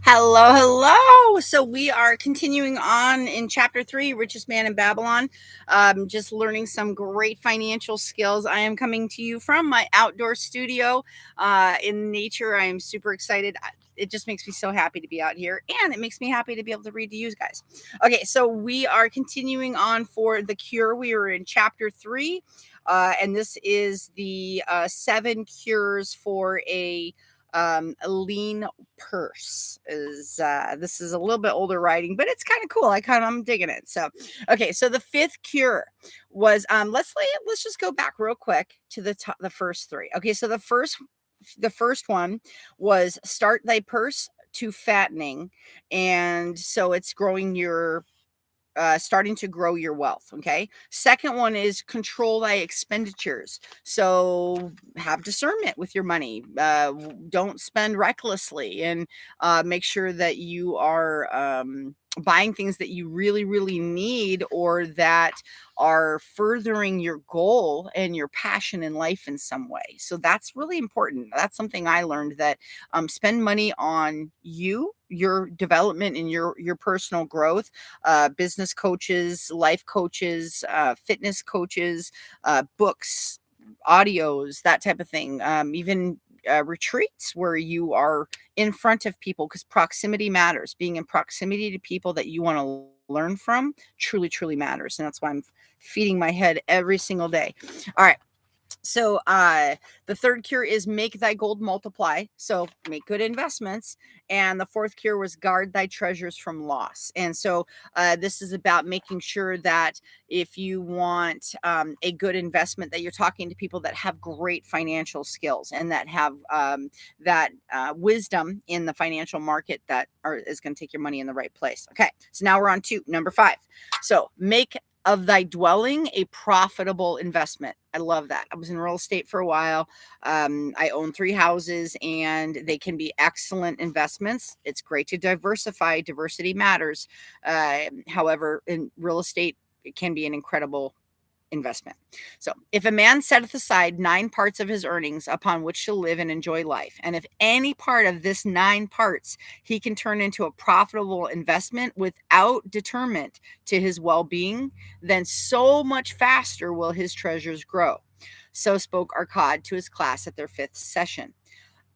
Hello, hello. So we are continuing on in chapter 3, Richest Man in Babylon. Just learning some great financial skills. I am coming to you from my outdoor studio in nature. I am super excited. It just makes me so happy to be out here, and it makes me happy to be able to read to you guys. Okay, so we are continuing on for the cure. We are in chapter 3, and this is the 7 cures for a lean purse. Is This is a little bit older writing, but it's kind of cool. I'm digging it. So okay, so the fifth cure was let's just go back real quick to the first three. Okay, so the first one was start thy purse to fattening, and so it's growing your starting to grow your wealth. Okay. Second one is control thy expenditures. So have discernment with your money. Don't spend recklessly, and make sure that you are buying things that you really, really need, or that are furthering your goal and your passion in life in some way. So that's really important. That's something I learned, that spend money on your development and your personal growth. Business coaches, life coaches, fitness coaches, books, audios, that type of thing. Even retreats where you are in front of people, because proximity matters. Being in proximity to people that you want to learn from truly, truly matters. And that's why I'm feeding my head every single day. All right. So the third cure is make thy gold multiply. So make good investments. And the fourth cure was guard thy treasures from loss. And so this is about making sure that if you want a good investment, that you're talking to people that have great financial skills, and that have that wisdom in the financial market, that is going to take your money in the right place. Okay, so now we're on to number 5. So make of thy dwelling a profitable investment. I love that. I was in real estate for a while. I own 3 houses, and they can be excellent investments. It's great to diversify. Diversity matters. However, in real estate, it can be an incredible investment. So, if a man setteth aside 9 parts of his earnings upon which to live and enjoy life, and if any part of this 9 parts he can turn into a profitable investment without detriment to his well-being, then so much faster will his treasures grow. So spoke Arcad to his class at their 5th session.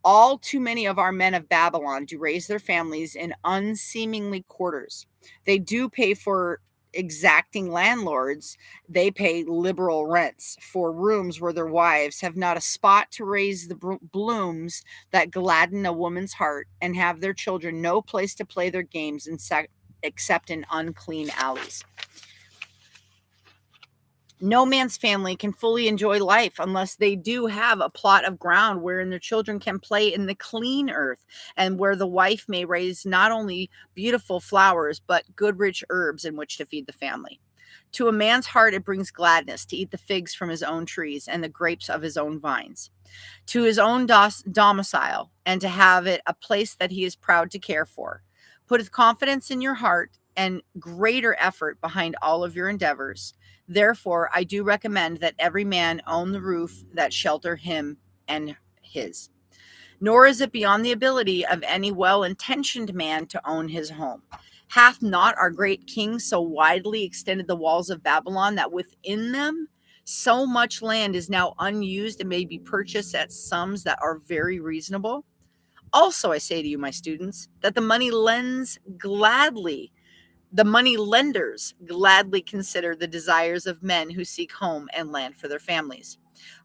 All too many of our men of Babylon do raise their families in unseemly quarters. They do pay for exacting landlords. They pay liberal rents for rooms where their wives have not a spot to raise the blooms that gladden a woman's heart, and have their children no place to play their games except in unclean alleys. No man's family can fully enjoy life unless they do have a plot of ground wherein their children can play in the clean earth, and where the wife may raise not only beautiful flowers, but good rich herbs in which to feed the family. To a man's heart, it brings gladness to eat the figs from his own trees and the grapes of his own vines, to his own domicile, and to have it a place that he is proud to care for. Putteth confidence in your heart and greater effort behind all of your endeavors. Therefore, I do recommend that every man own the roof that shelter him and his. Nor is it beyond the ability of any well-intentioned man to own his home. Hath not our great king so widely extended the walls of Babylon that within them so much land is now unused and may be purchased at sums that are very reasonable? Also, I say to you, my students, that the money lenders gladly consider the desires of men who seek home and land for their families.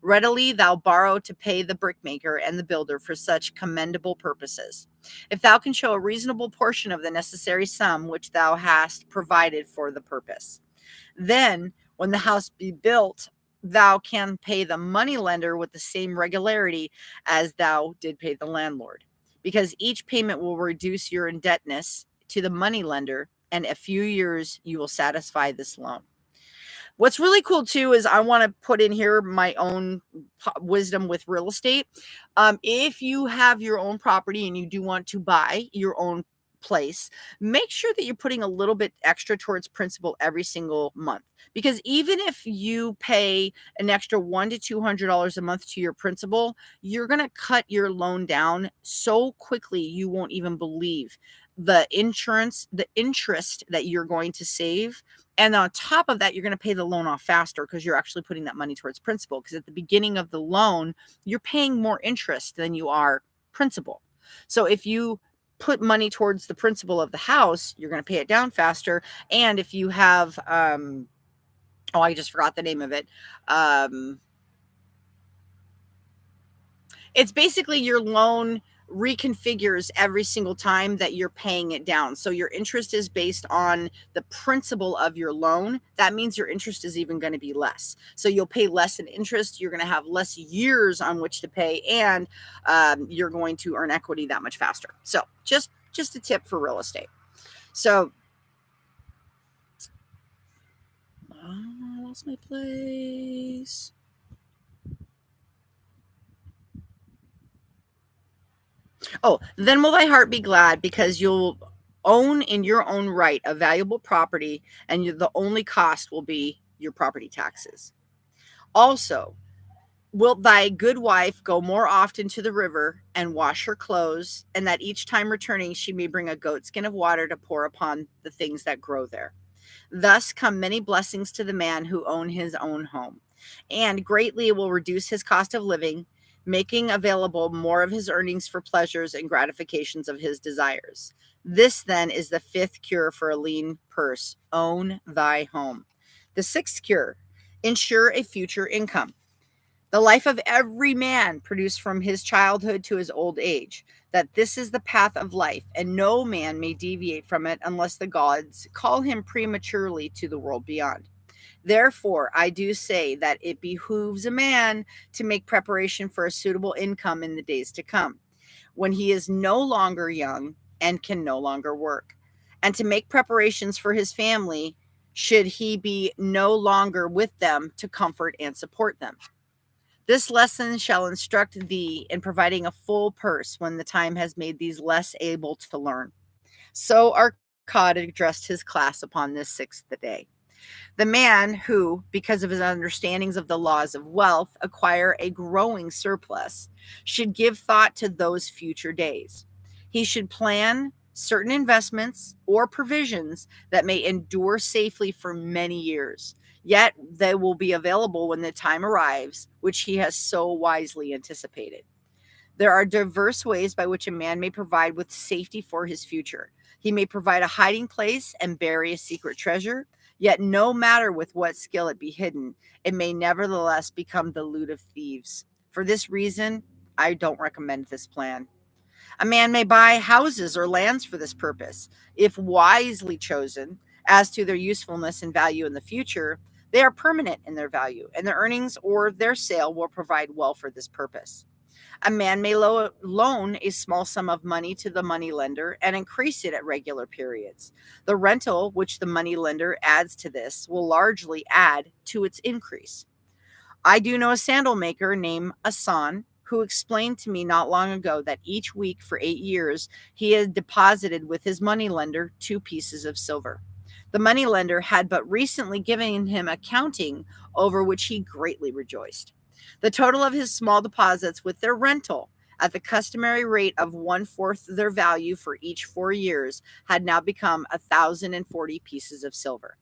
Readily thou borrow to pay the brickmaker and the builder for such commendable purposes. If thou can show a reasonable portion of the necessary sum which thou hast provided for the purpose, then when the house be built, thou can pay the money lender with the same regularity as thou did pay the landlord, because each payment will reduce your indebtedness to the money lender, and a few years you will satisfy this loan. What's really cool too is I want to put in here my own wisdom with real estate. If you have your own property and you do want to buy your own place, make sure that you're putting a little bit extra towards principal every single month. Because even if you pay an extra $100 to $200 a month to your principal, you're going to cut your loan down so quickly you won't even believe the interest that you're going to save. And on top of that, you're going to pay the loan off faster because you're actually putting that money towards principal. Because at the beginning of the loan, you're paying more interest than you are principal. So if you put money towards the principal of the house, you're going to pay it down faster. And if you have, oh, I just forgot the name of it. It's basically your loan reconfigures every single time that you're paying it down. So your interest is based on the principal of your loan. That means your interest is even going to be less. So you'll pay less in interest. You're going to have less years on which to pay, and you're going to earn equity that much faster. So just a tip for real estate. So I lost my place. Oh, then will thy heart be glad because you'll own in your own right a valuable property, and the only cost will be your property taxes. Also, wilt thy good wife go more often to the river and wash her clothes, and that each time returning she may bring a goatskin of water to pour upon the things that grow there. Thus come many blessings to the man who owns his own home, and greatly it will reduce his cost of living, making available more of his earnings for pleasures and gratifications of his desires. This then is the fifth cure for a lean purse: own thy home. The sixth cure: ensure a future income. The life of every man produced from his childhood to his old age, that this is the path of life, and no man may deviate from it unless the gods call him prematurely to the world beyond. Therefore, I do say that it behooves a man to make preparation for a suitable income in the days to come, when he is no longer young and can no longer work, and to make preparations for his family should he be no longer with them to comfort and support them. This lesson shall instruct thee in providing a full purse when the time has made these less able to learn. So Arcad addressed his class upon this sixth day. The man who, because of his understandings of the laws of wealth, acquire a growing surplus, should give thought to those future days. He should plan certain investments or provisions that may endure safely for many years, yet they will be available when the time arrives, which he has so wisely anticipated. There are diverse ways by which a man may provide with safety for his future. He may provide a hiding place and bury a secret treasure, yet no matter with what skill it be hidden, it may nevertheless become the loot of thieves. For this reason, I don't recommend this plan. A man may buy houses or lands for this purpose. If wisely chosen, as to their usefulness and value in the future, they are permanent in their value, and their earnings or their sale will provide well for this purpose. A man may loan a small sum of money to the moneylender and increase it at regular periods. The rental which the moneylender adds to this will largely add to its increase. I do know a sandal maker named Asan who explained to me not long ago that each week for 8 years he had deposited with his moneylender 2 pieces of silver. The moneylender had but recently given him accounting, over which he greatly rejoiced. The total of his small deposits with their rental, at the customary rate of 1/4 their value for each 4 years, had now become 1,040 pieces of silver.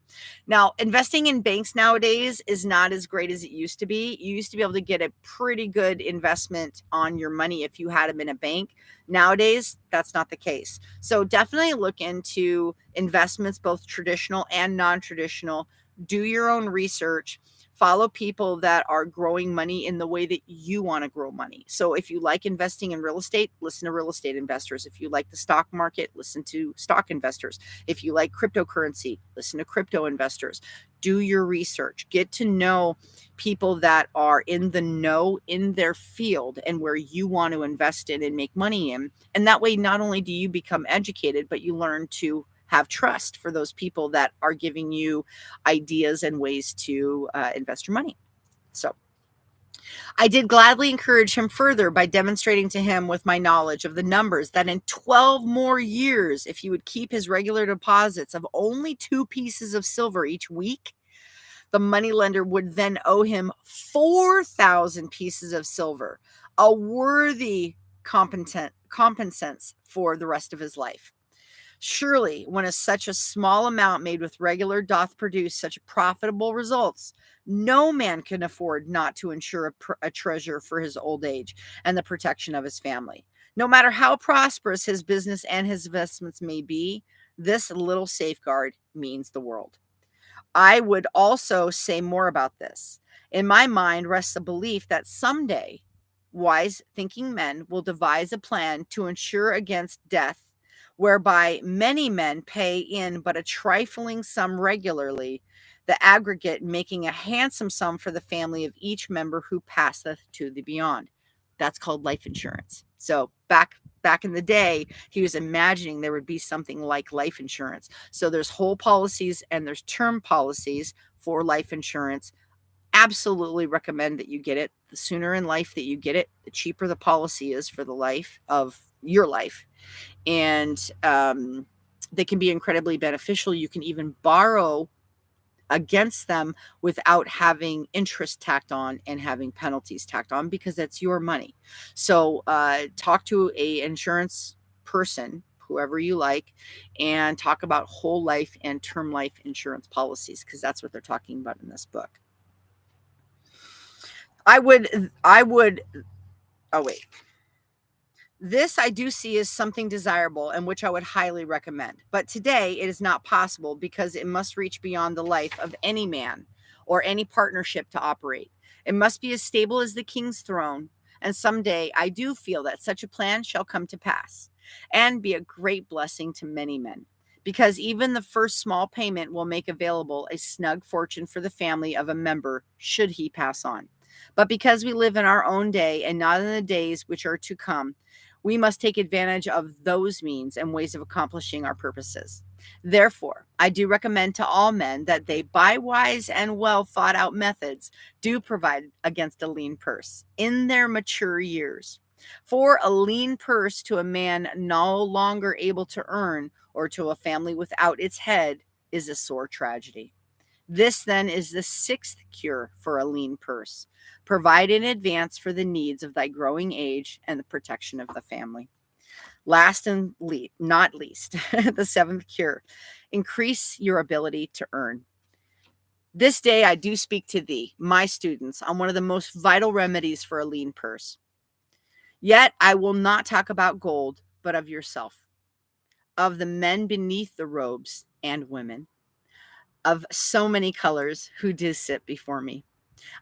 Now, investing in banks nowadays is not as great as it used to be. You used to be able to get a pretty good investment on your money if you had them in a bank. Nowadays, that's not the case. So definitely look into investments, both traditional and non-traditional. Do your own research. Follow people that are growing money in the way that you want to grow money. So if you like investing in real estate, listen to real estate investors. If you like the stock market, listen to stock investors. If you like cryptocurrency, listen to crypto investors. Do your research. Get to know people that are in the know in their field and where you want to invest in and make money in. And that way, not only do you become educated, but you learn to have trust for those people that are giving you ideas and ways to invest your money. So I did gladly encourage him further by demonstrating to him with my knowledge of the numbers that in 12 more years, if he would keep his regular deposits of only 2 pieces of silver each week, the moneylender would then owe him 4,000 pieces of silver, a worthy compensance for the rest of his life. Surely, when such a small amount made with regular doth produce such profitable results, no man can afford not to insure a treasure for his old age and the protection of his family. No matter how prosperous his business and his investments may be, this little safeguard means the world. I would also say more about this. In my mind rests a belief that someday wise thinking men will devise a plan to insure against death, whereby many men pay in but a trifling sum regularly, the aggregate making a handsome sum for the family of each member who passeth to the beyond. That's called life insurance. So back in the day, he was imagining there would be something like life insurance. So there's whole policies and there's term policies for life insurance. Absolutely recommend that you get it. The sooner in life that you get it, the cheaper the policy is for the life of your life. And they can be incredibly beneficial. You can even borrow against them without having interest tacked on and having penalties tacked on, because that's your money. So talk to a insurance person, whoever you like, and talk about whole life and term life insurance policies, because that's what they're talking about in this book. I would oh wait. This I do see as something desirable and which I would highly recommend. But today it is not possible because it must reach beyond the life of any man or any partnership to operate. It must be as stable as the king's throne. And someday I do feel that such a plan shall come to pass and be a great blessing to many men. Because even the first small payment will make available a snug fortune for the family of a member should he pass on. But because we live in our own day and not in the days which are to come, we must take advantage of those means and ways of accomplishing our purposes. Therefore, I do recommend to all men that they, by wise and well thought out methods, do provide against a lean purse in their mature years. For a lean purse to a man no longer able to earn, or to a family without its head, is a sore tragedy. This then is the 6th cure for a lean purse. Provide in advance for the needs of thy growing age and the protection of the family. Last and not least, the 7th cure. Increase your ability to earn. This day I do speak to thee, my students, on one of the most vital remedies for a lean purse. Yet I will not talk about gold, but of yourself, of the men beneath the robes and women, of so many colors who do sit before me.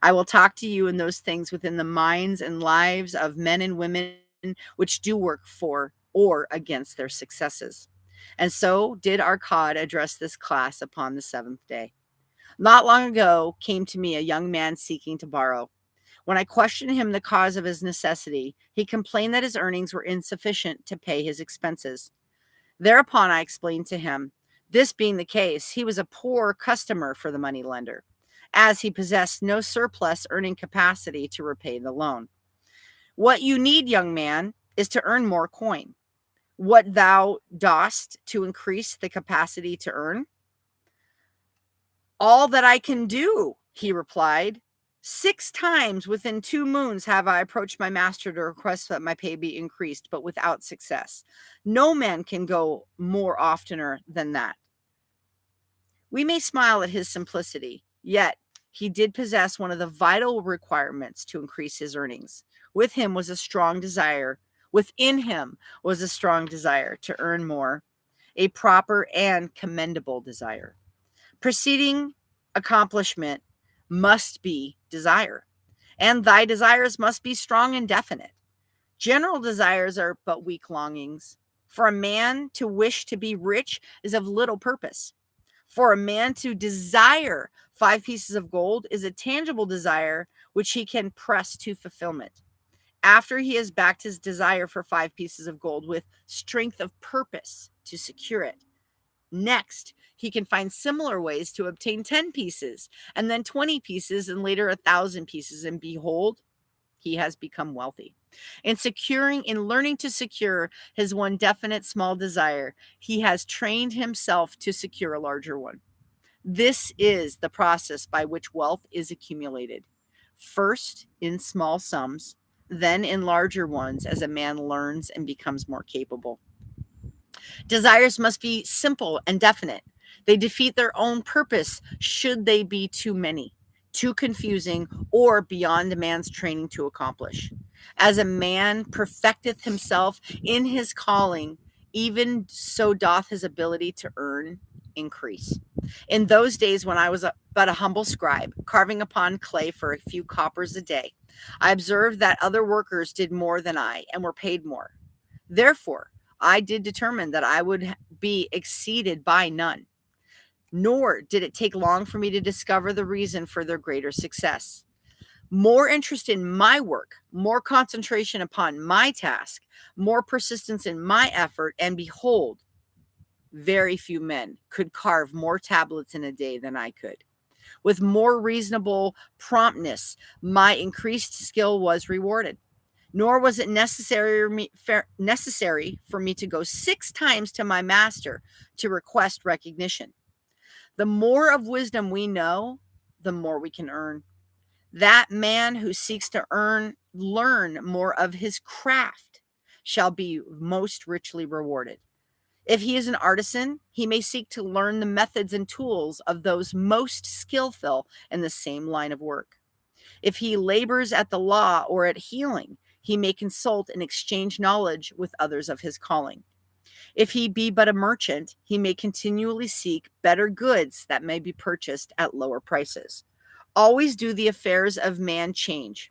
I will talk to you in those things within the minds and lives of men and women which do work for or against their successes. And so did our COD address this class upon the 7th day. Not long ago came to me a young man seeking to borrow. When I questioned him the cause of his necessity, he complained that his earnings were insufficient to pay his expenses. Thereupon I explained to him, this being the case, he was a poor customer for the moneylender, as he possessed no surplus earning capacity to repay the loan. What you need, young man, is to earn more coin. What thou dost to increase the capacity to earn? All that I can do, he replied. 6 times within 2 moons have I approached my master to request that my pay be increased, but without success. No man can go more oftener than that. We may smile at his simplicity, yet he did possess one of the vital requirements to increase his earnings. Within him was a strong desire to earn more, a proper and commendable desire. Preceding accomplishment must be desire, and thy desires must be strong and definite. General desires are but weak longings. For a man to wish to be rich is of little purpose. For a man to desire 5 pieces of gold is a tangible desire which he can press to fulfillment. After he has backed his desire for 5 pieces of gold with strength of purpose to secure it, next, he can find similar ways to obtain 10 pieces, and then 20 pieces, and later 1,000 pieces. And behold, he has become wealthy. In learning to secure his one definite small desire, he has trained himself to secure a larger one. This is the process by which wealth is accumulated. First in small sums, then in larger ones as a man learns and becomes more capable. Desires must be simple and definite. They defeat their own purpose should they be too many, too confusing, or beyond a man's training to accomplish. As a man perfecteth himself in his calling, even so doth his ability to earn increase. In those days when I was but a humble scribe, carving upon clay for a few coppers a day, I observed that other workers did more than I and were paid more. Therefore, I did determine that I would be exceeded by none. Nor did it take long for me to discover the reason for their greater success. More interest in my work, more concentration upon my task, more persistence in my effort, and behold, very few men could carve more tablets in a day than I could. With more reasonable promptness, my increased skill was rewarded. Nor was it necessary for me to go 6 times to my master to request recognition. The more of wisdom we know, the more we can earn. That man who seeks to learn more of his craft shall be most richly rewarded. If he is an artisan, he may seek to learn the methods and tools of those most skillful in the same line of work. If he labors at the law or at healing, he may consult and exchange knowledge with others of his calling. If he be but a merchant, he may continually seek better goods that may be purchased at lower prices. Always do the affairs of man change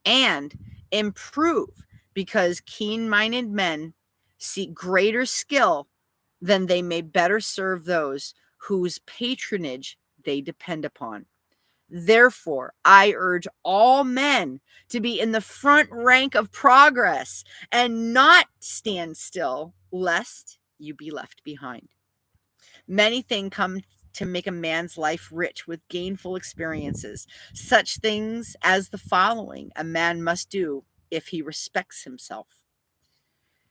and improve, because keen-minded men seek greater skill than they may better serve those whose patronage they depend upon. Therefore, I urge all men to be in the front rank of progress and not stand still, lest you be left behind. Many things come to make a man's life rich with gainful experiences, such things as the following a man must do if he respects himself.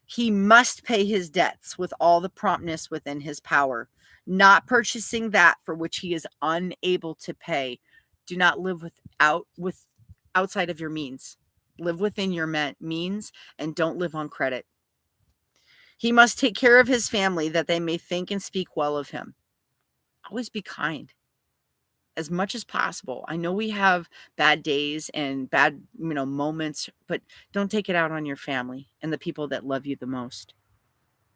He must pay his debts with all the promptness within his power, not purchasing that for which he is unable to pay. Do not live outside of your means. Live within your means and don't live on credit. He must take care of his family that they may think and speak well of him. Always be kind as much as possible. I know we have bad days and bad, moments, but don't take it out on your family and the people that love you the most.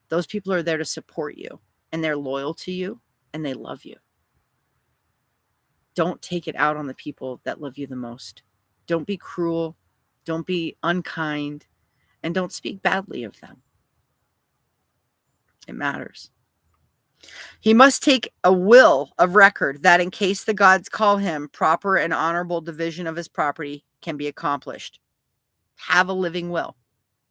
Those people are there to support you and they're loyal to you and they love you. Don't take it out on the people that love you the most. Don't be cruel. Don't be unkind, and don't speak badly of them. It matters. He must take a will of record that in case the gods call him, proper and honorable division of his property can be accomplished. Have a living will.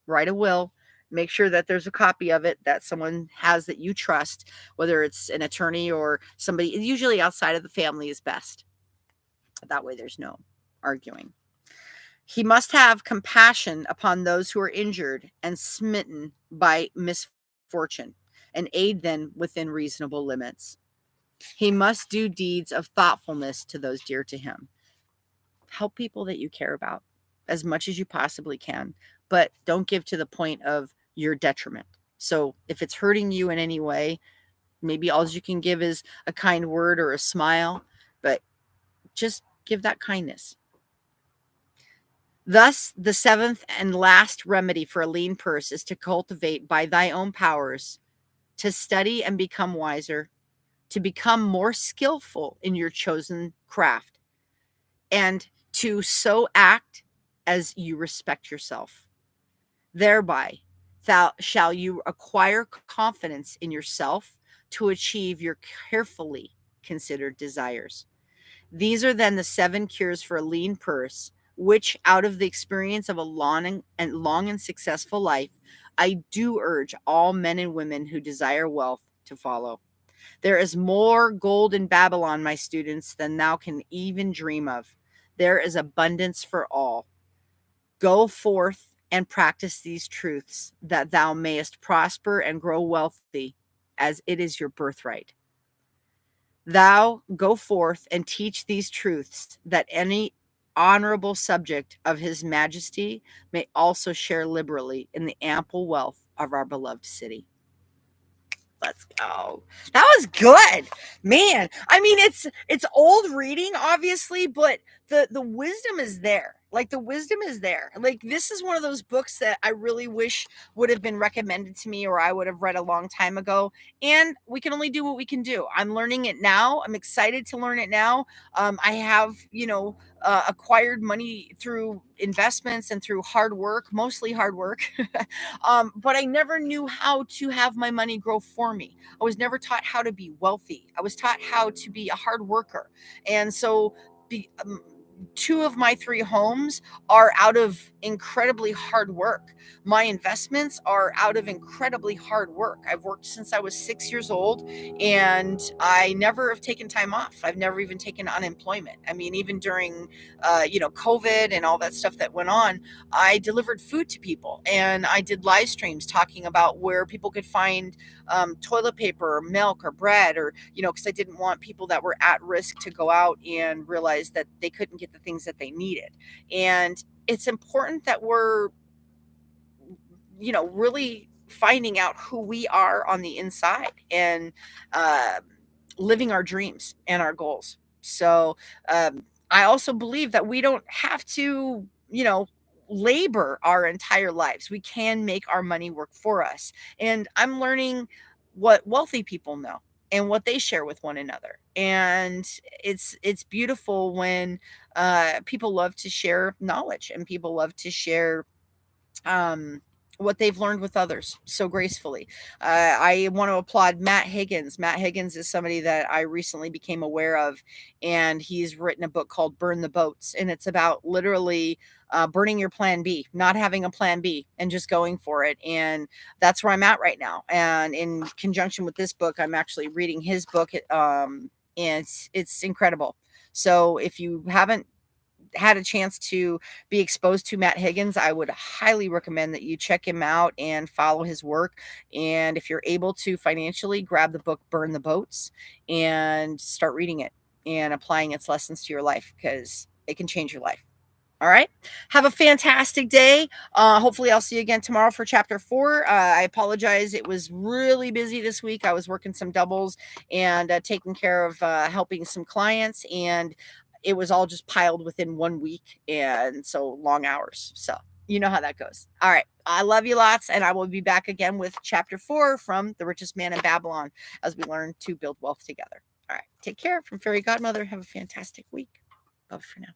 Write a will. Make sure that there's a copy of it that someone has that you trust, whether it's an attorney or somebody, usually outside of the family is best. That way there's no arguing. He must have compassion upon those who are injured and smitten by misfortune and aid them within reasonable limits. He must do deeds of thoughtfulness to those dear to him. Help people that you care about as much as you possibly can, but don't give to the point of your detriment. So if it's hurting you in any way, maybe all you can give is a kind word or a smile, but just give that kindness. Thus, the seventh and last remedy for a lean purse is to cultivate by thy own powers, to study and become wiser, to become more skillful in your chosen craft, and to so act as you respect yourself. Thereby, thou shall you acquire confidence in yourself to achieve your carefully considered desires. These are then the 7 cures for a lean purse, which, out of the experience of a long and successful life, I do urge all men and women who desire wealth to follow. There is more gold in Babylon, my students, than thou can even dream of. There is abundance for all. Go forth and practice these truths, that thou mayest prosper and grow wealthy, as it is your birthright. Thou go forth and teach these truths, that any honorable subject of his majesty may also share liberally in the ample wealth of our beloved city. Let's go. That was good. Man, I mean it's old reading obviously, but the wisdom is there. Like the wisdom is there. Like this is one of those books that I really wish would have been recommended to me or I would have read a long time ago. And we can only do what we can do. I'm learning it now. I'm excited to learn it now. I have, acquired money through investments and through hard work, mostly hard work. But I never knew how to have my money grow for me. I was never taught how to be wealthy. I was taught how to be a hard worker. And so, be, um, two of my three homes are out of incredibly hard work. My investments are out of incredibly hard work. I've worked since I was 6 years old and I never have taken time off. I've never even taken unemployment. I mean, even during, COVID and all that stuff that went on, I delivered food to people and I did live streams talking about where people could find toilet paper or milk or bread or, because I didn't want people that were at risk to go out and realize that they couldn't get the things that they needed. And it's important that we're, really finding out who we are on the inside and uh, living our dreams and our goals. So I also believe that we don't have to, labor our entire lives. We can make our money work for us. And I'm learning what wealthy people know and what they share with one another. And it's beautiful when people love to share knowledge and people love to share um, what they've learned with others so gracefully. I want to applaud Matt Higgins. Matt Higgins is somebody that I recently became aware of, and he's written a book called Burn the Boats. And it's about literally burning your plan B, not having a plan B, and just going for it. And that's where I'm at right now. And in conjunction with this book, I'm actually reading his book, and it's incredible. So if you haven't had a chance to be exposed to Matt Higgins, I would highly recommend that you check him out and follow his work. And if you're able to financially, grab the book Burn the Boats and start reading it and applying its lessons to your life because it can change your life. All right. Have a fantastic day. Hopefully, I'll see you again tomorrow for chapter 4. I apologize. It was really busy this week. I was working some doubles and taking care of helping some clients, and it was all just piled within 1 week. And so long hours. So, you know how that goes. All right. I love you lots. And I will be back again with chapter 4 from The Richest Man in Babylon as we learn to build wealth together. All right. Take care from Fairy Godmother. Have a fantastic week. Bye for now.